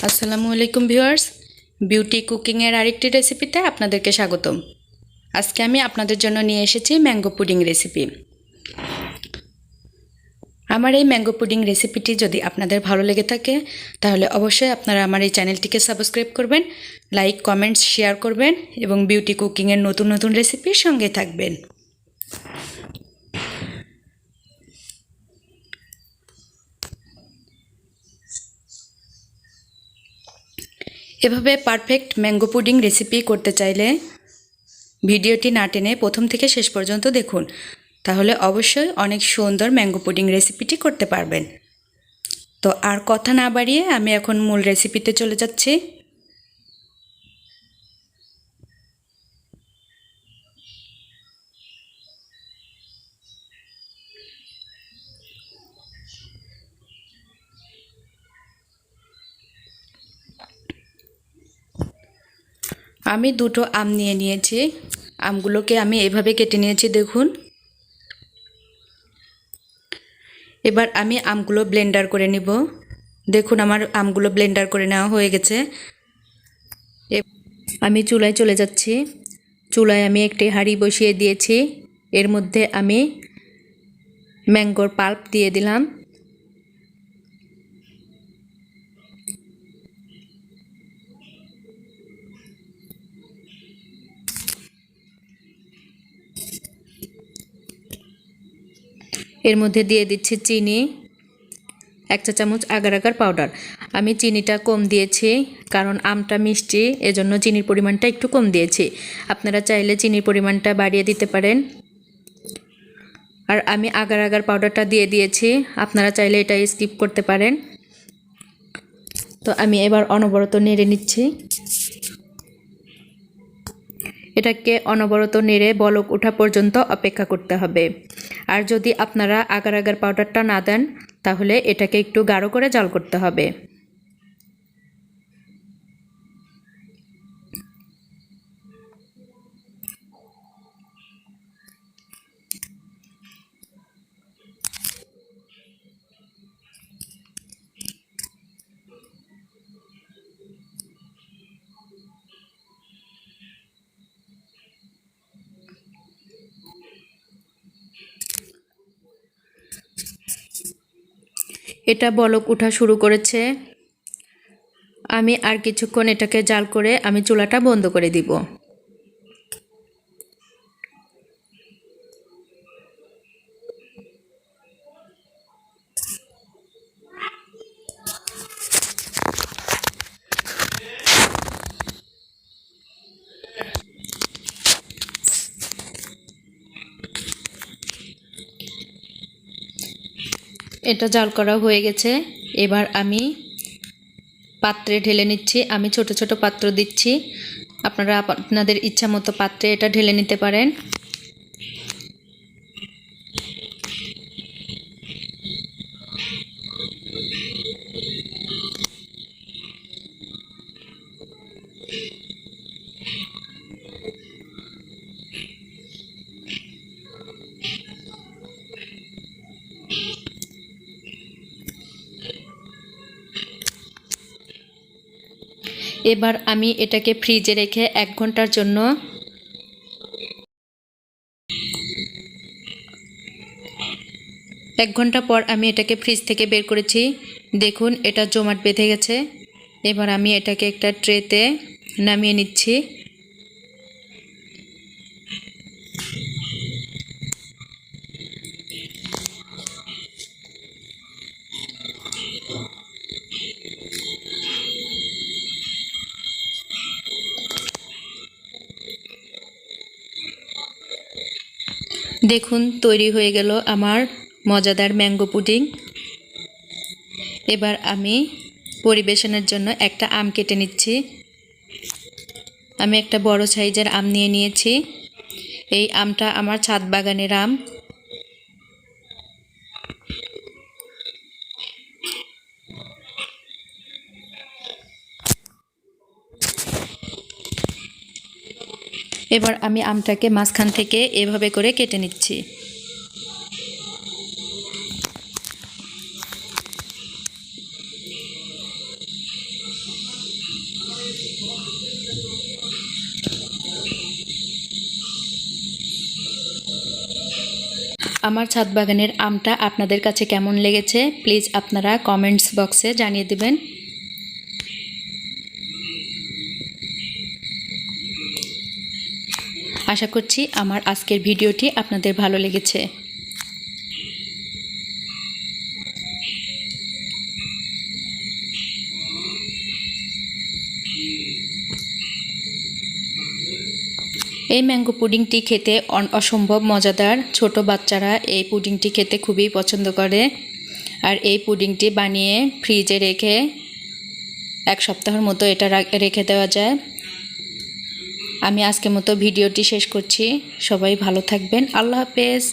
আসসালামু আলাইকুম viewers, beauty কুকিংয়ের আরেকটি রেসিপিতে আপনাদেরকে স্বাগতম। আজকে আমি আপনাদের জন্য নিয়ে এসেছি ম্যাঙ্গো পুডিং রেসিপি। আমার এই ম্যাঙ্গো পুডিং রেসিপিটি যদি আপনাদের ভালো লেগে থাকে তাহলে অবশ্যই আপনারা আমার এই চ্যানেলটিকে সাবস্ক্রাইব করবেন, লাইক, কমেন্টস, শেয়ার করবেন এবং বিউটি কুকিংয়ের নতুন নতুন রেসিপির সঙ্গে থাকবেন। এভাবে পারফেক্ট ম্যাঙ্গো পুডিং রেসিপি করতে চাইলে ভিডিওটি না টেনে প্রথম থেকে শেষ পর্যন্ত দেখুন, তাহলে অবশ্যই অনেক সুন্দর ম্যাঙ্গো পুডিং রেসিপিটি করতে পারবেন। তো আর কথা না বাড়িয়ে আমি এখন মূল রেসিপিতে চলে যাচ্ছি। আমি দুটো আম নিয়ে নিয়েছি। আমগুলোকে আমি এভাবে কেটে নিয়েছি, দেখুন। এবার আমি আমগুলো ব্লেন্ডার করে নিব। দেখুন আমার আমগুলো ব্লেন্ডার করে নেওয়া হয়ে গেছে। আমি চুলায় চলে যাচ্ছি। চুলায় আমি একটি হাঁড়ি বসিয়ে দিয়েছি। এর মধ্যে আমি ম্যাঙ্গোর পাল্প দিয়ে দিলাম। এর মধ্যে দিয়ে দিচ্ছি চিনি, 1 চা চামচ আগার আগার পাউডার। আমি চিনিটা কম দিয়েছি কারণ আমটা মিষ্টি, এজন্য চিনির পরিমাণটা একটু কম দিয়েছি। আপনারা চাইলে চিনির পরিমাণটা বাড়িয়ে দিতে পারেন। আর আমি আগার আগার পাউডারটা দিয়ে দিয়েছি, আপনারা চাইলে এটা স্কিপ করতে পারেন। তো আমি এবার অনবরত নেড়ে নিচ্ছি। এটাকে অনবরত নেড়ে বলক ওঠা পর্যন্ত অপেক্ষা করতে হবে। আর যদি আপনারা আগার আগার পাউডারটা না দেন তাহলে এটাকে একটু গাঢ় করে জাল করতে হবে। এটা বলক ওঠা শুরু করেছে। আমি আর কিছুক্ষণ এটাকে জাল করে আমি চুলাটা বন্ধ করে দিব। এটা জাল করা হয়ে গেছে। এবার আমি পাত্রে ঢেলে নিচ্ছি। আমি ছোট ছোট পাত্র দিচ্ছি, আপনারা আপনাদের ইচ্ছা মতো পাত্রে এটা ঢেলে নিতে পারেন। এবার আমি এটাকে ফ্রিজে রেখে 1 ঘন্টার জন্য 1 ঘন্টা পর আমি এটাকে ফ্রিজ থেকে বের করেছি। দেখুন এটা জমাট বেঁধে গেছে। এবার আমি এটাকে একটা ট্রেতে নামিয়ে নিচ্ছি। দেখুন তৈরি হয়ে গেল আমার মজাদার ম্যাঙ্গো পুডিং। এবার আমি পরিবেশনের জন্য একটা আম কেটে নিচ্ছি। আমি একটা বড় সাইজের আম নিয়ে নিয়েছি। এই আমটা আমার ছাদ বাগানের আম। এবার আমি আমটাকে মাঝখান থেকে এভাবে করে কেটে নিচ্ছি। আমার ছাদ বাগানের আমটা আপনাদের কাছে কেমন লেগেছে প্লিজ আপনারা কমেন্টস বক্সে জানিয়ে দেবেন। আশা করছি আমার আজকের ভিডিওটি আপনাদের ভালো লেগেছে। এই ম্যাঙ্গো পুডিংটি খেতে অসম্ভব মজাদার। ছোট বাচ্চারা এই পুডিংটি খেতে খুবই পছন্দ করে। আর এই পুডিংটি বানিয়ে ফ্রিজে রেখে 1 সপ্তাহের মতো এটা রেখে দেওয়া যায়। আমি আজকের মতো ভিডিওটি শেষ করছি। সবাই ভালো থাকবেন। আল্লাহ হাফেজ।